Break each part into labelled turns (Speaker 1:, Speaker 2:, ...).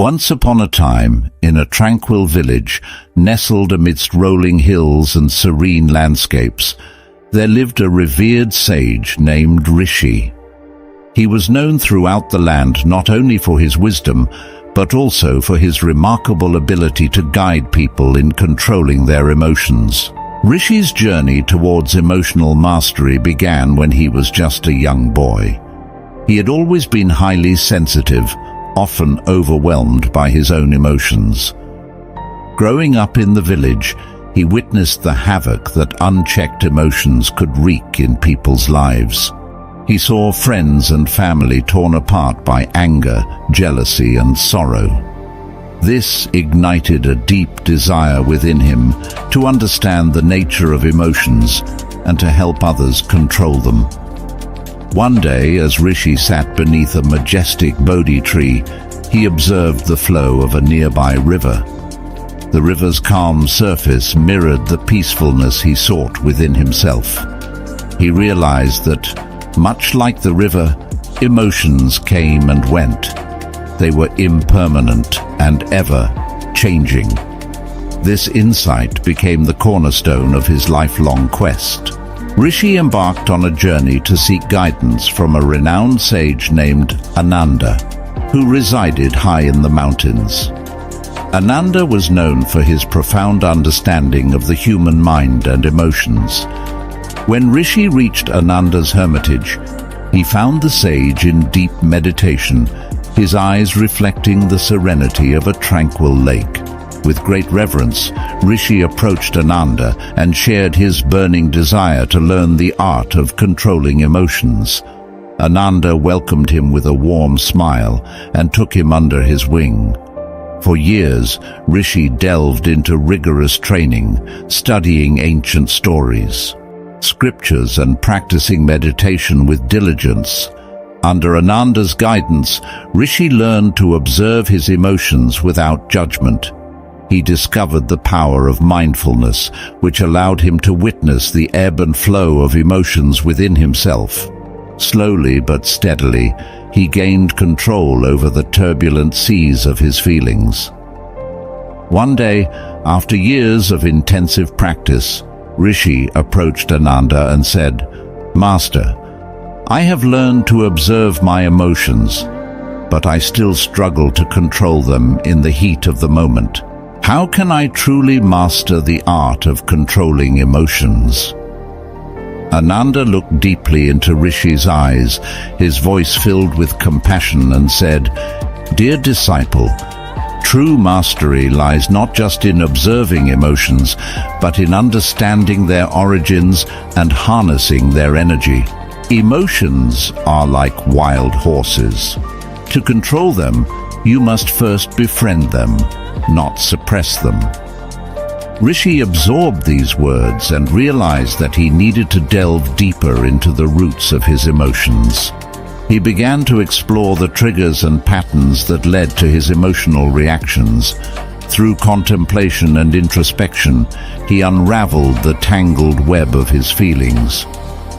Speaker 1: Once upon a time, in a tranquil village, nestled amidst rolling hills and serene landscapes, there lived a revered sage named Rishi. He was known throughout the land not only for his wisdom, but also for his remarkable ability to guide people in controlling their emotions. Rishi's journey towards emotional mastery began when he was just a young boy. He had always been highly sensitive, often overwhelmed by his own emotions. Growing up in the village, he witnessed the havoc that unchecked emotions could wreak in people's lives. He saw friends and family torn apart by anger, jealousy, and sorrow. This ignited a deep desire within him to understand the nature of emotions and to help others control them. One day, as Rishi sat beneath a majestic Bodhi tree, he observed the flow of a nearby river. The river's calm surface mirrored the peacefulness he sought within himself. He realized that, much like the river, emotions came and went. They were impermanent and ever-changing. This insight became the cornerstone of his lifelong quest. Rishi embarked on a journey to seek guidance from a renowned sage named Ananda, who resided high in the mountains. Ananda was known for his profound understanding of the human mind and emotions. When Rishi reached Ananda's hermitage, he found the sage in deep meditation, his eyes reflecting the serenity of a tranquil lake. With great reverence, Rishi approached Ananda and shared his burning desire to learn the art of controlling emotions. Ananda welcomed him with a warm smile and took him under his wing. For years, Rishi delved into rigorous training, studying ancient stories, scriptures, and practicing meditation with diligence. Under Ananda's guidance, Rishi learned to observe his emotions without judgment. He discovered the power of mindfulness, which allowed him to witness the ebb and flow of emotions within himself. Slowly but steadily, he gained control over the turbulent seas of his feelings. One day, after years of intensive practice, Rishi approached Ananda and said, "Master, I have learned to observe my emotions, but I still struggle to control them in the heat of the moment. How can I truly master the art of controlling emotions?" Ananda looked deeply into Rishi's eyes, his voice filled with compassion, and said, "Dear disciple, true mastery lies not just in observing emotions, but in understanding their origins and harnessing their energy. Emotions are like wild horses. To control them, you must first befriend them, not suppress them." Rishi absorbed these words and realized that he needed to delve deeper into the roots of his emotions. He began to explore the triggers and patterns that led to his emotional reactions. Through contemplation and introspection, he unraveled the tangled web of his feelings.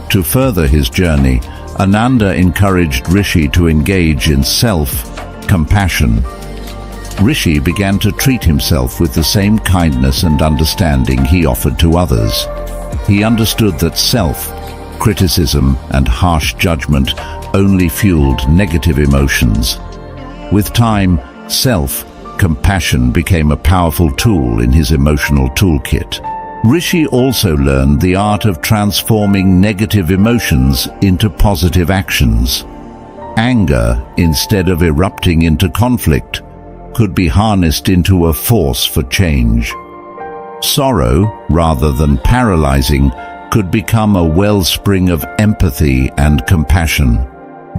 Speaker 1: To further his journey, Ananda encouraged Rishi to engage in self-compassion. Rishi began to treat himself with the same kindness and understanding he offered to others. He understood that self-criticism and harsh judgment only fueled negative emotions. With time, self-compassion became a powerful tool in his emotional toolkit. Rishi also learned the art of transforming negative emotions into positive actions. Anger, instead of erupting into conflict, could be harnessed into a force for change. Sorrow, rather than paralyzing, could become a wellspring of empathy and compassion.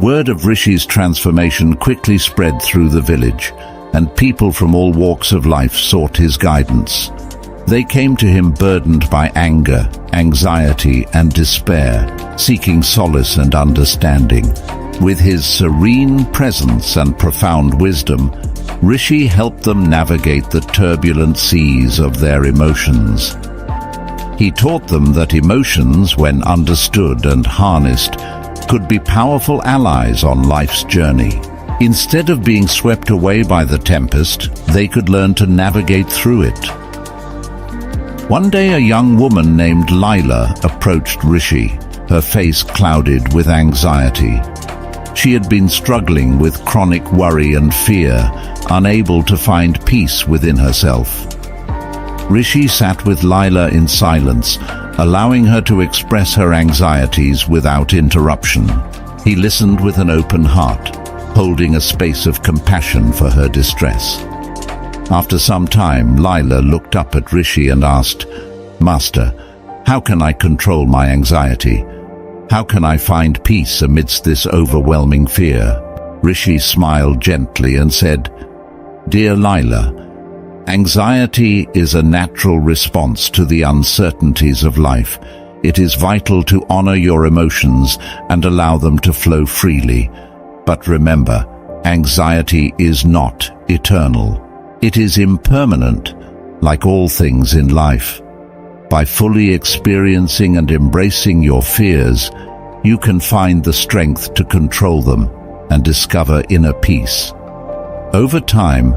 Speaker 1: Word of Rishi's transformation quickly spread through the village, and people from all walks of life sought his guidance. They came to him burdened by anger, anxiety, and despair, seeking solace and understanding. With his serene presence and profound wisdom, Rishi helped them navigate the turbulent seas of their emotions. He taught them that emotions, when understood and harnessed, could be powerful allies on life's journey. Instead of being swept away by the tempest, they could learn to navigate through it. One day a young woman named Lila approached Rishi, her face clouded with anxiety. She had been struggling with chronic worry and fear, unable to find peace within herself. Rishi sat with Lila in silence, allowing her to express her anxieties without interruption. He listened with an open heart, holding a space of compassion for her distress. After some time, Lila looked up at Rishi and asked, "Master, how can I control my anxiety? How can I find peace amidst this overwhelming fear?" Rishi smiled gently and said, "Dear Lila, anxiety is a natural response to the uncertainties of life. It is vital to honor your emotions and allow them to flow freely. But remember, anxiety is not eternal. It is impermanent, like all things in life. By fully experiencing and embracing your fears, you can find the strength to control them and discover inner peace." Over time,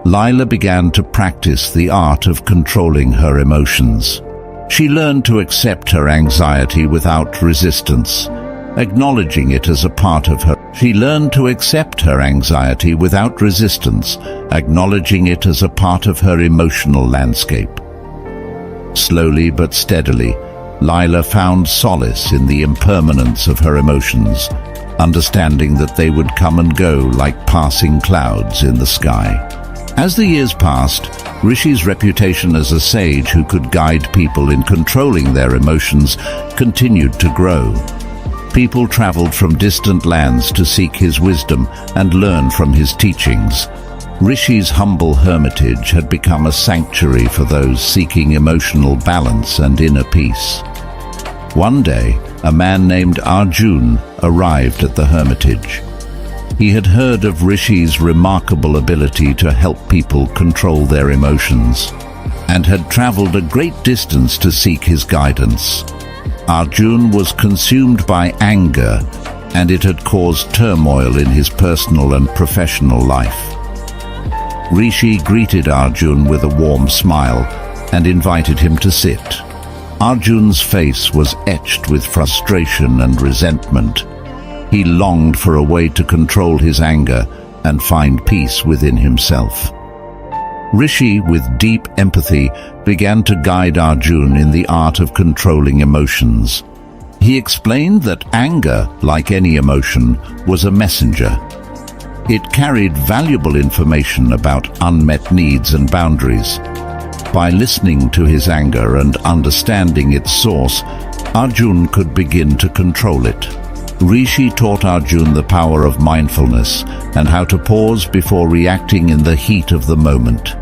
Speaker 1: Lila began to practice the art of controlling her emotions. She learned to accept her anxiety without resistance, acknowledging it as a part of her. She learned to accept her anxiety without resistance, acknowledging it as a part of her emotional landscape. Slowly but steadily, Lila found solace in the impermanence of her emotions, understanding that they would come and go like passing clouds in the sky. As the years passed, Rishi's reputation as a sage who could guide people in controlling their emotions continued to grow. People traveled from distant lands to seek his wisdom and learn from his teachings. Rishi's humble hermitage had become a sanctuary for those seeking emotional balance and inner peace. One day, a man named Arjun arrived at the hermitage. He had heard of Rishi's remarkable ability to help people control their emotions, and had traveled a great distance to seek his guidance. Arjun was consumed by anger, and it had caused turmoil in his personal and professional life. Rishi greeted Arjun with a warm smile and invited him to sit. Arjun's face was etched with frustration and resentment. He longed for a way to control his anger and find peace within himself. Rishi, with deep empathy, began to guide Arjun in the art of controlling emotions. He explained that anger, like any emotion, was a messenger. It carried valuable information about unmet needs and boundaries. By listening to his anger and understanding its source, Arjun could begin to control it. Rishi taught Arjun the power of mindfulness and how to pause before reacting in the heat of the moment.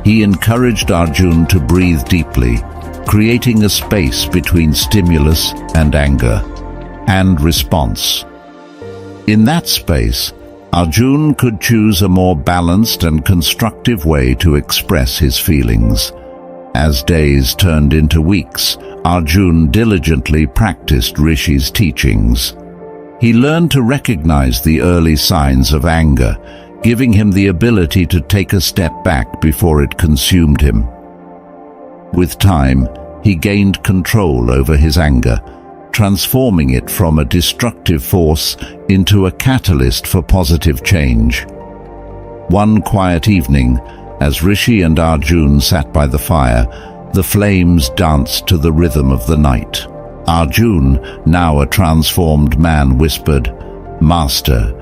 Speaker 1: He encouraged Arjun to breathe deeply, creating a space between stimulus and anger, and response. In that space, Arjun could choose a more balanced and constructive way to express his feelings. As days turned into weeks, Arjun diligently practiced Rishi's teachings. He learned to recognize the early signs of anger, giving him the ability to take a step back before it consumed him. With time, he gained control over his anger, transforming it from a destructive force into a catalyst for positive change. One quiet evening, as Rishi and Arjun sat by the fire, the flames danced to the rhythm of the night. Arjun, now a transformed man, whispered, "Master,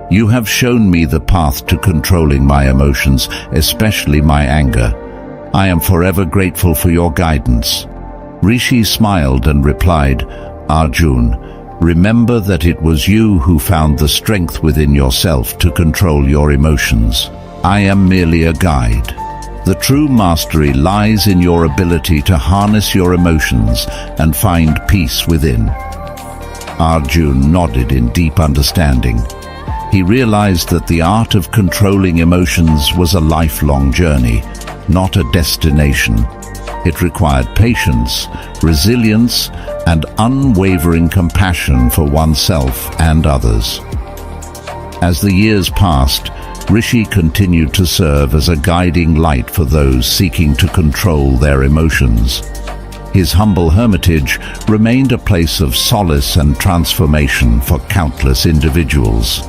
Speaker 1: you have shown me the path to controlling my emotions, especially my anger. I am forever grateful for your guidance." Rishi smiled and replied, "Arjun, remember that it was you who found the strength within yourself to control your emotions. I am merely a guide. The true mastery lies in your ability to harness your emotions and find peace within." Arjun nodded in deep understanding. He realized that the art of controlling emotions was a lifelong journey, not a destination. It required patience, resilience, and unwavering compassion for oneself and others. As the years passed, Rishi continued to serve as a guiding light for those seeking to control their emotions. His humble hermitage remained a place of solace and transformation for countless individuals.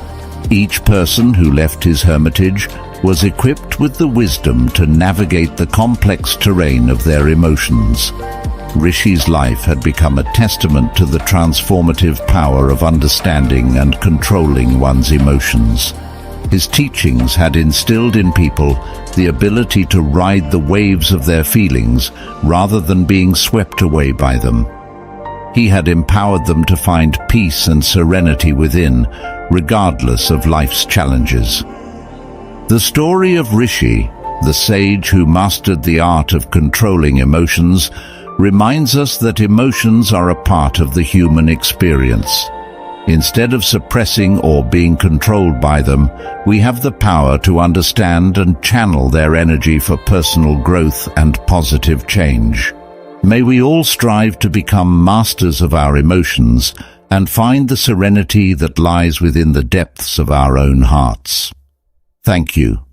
Speaker 1: Each person who left his hermitage was equipped with the wisdom to navigate the complex terrain of their emotions. Rishi's life had become a testament to the transformative power of understanding and controlling one's emotions. His teachings had instilled in people the ability to ride the waves of their feelings rather than being swept away by them. He had empowered them to find peace and serenity within, regardless of life's challenges. The story of Rishi, the sage who mastered the art of controlling emotions, reminds us that emotions are a part of the human experience. Instead of suppressing or being controlled by them, we have the power to understand and channel their energy for personal growth and positive change. May we all strive to become masters of our emotions and find the serenity that lies within the depths of our own hearts. Thank you.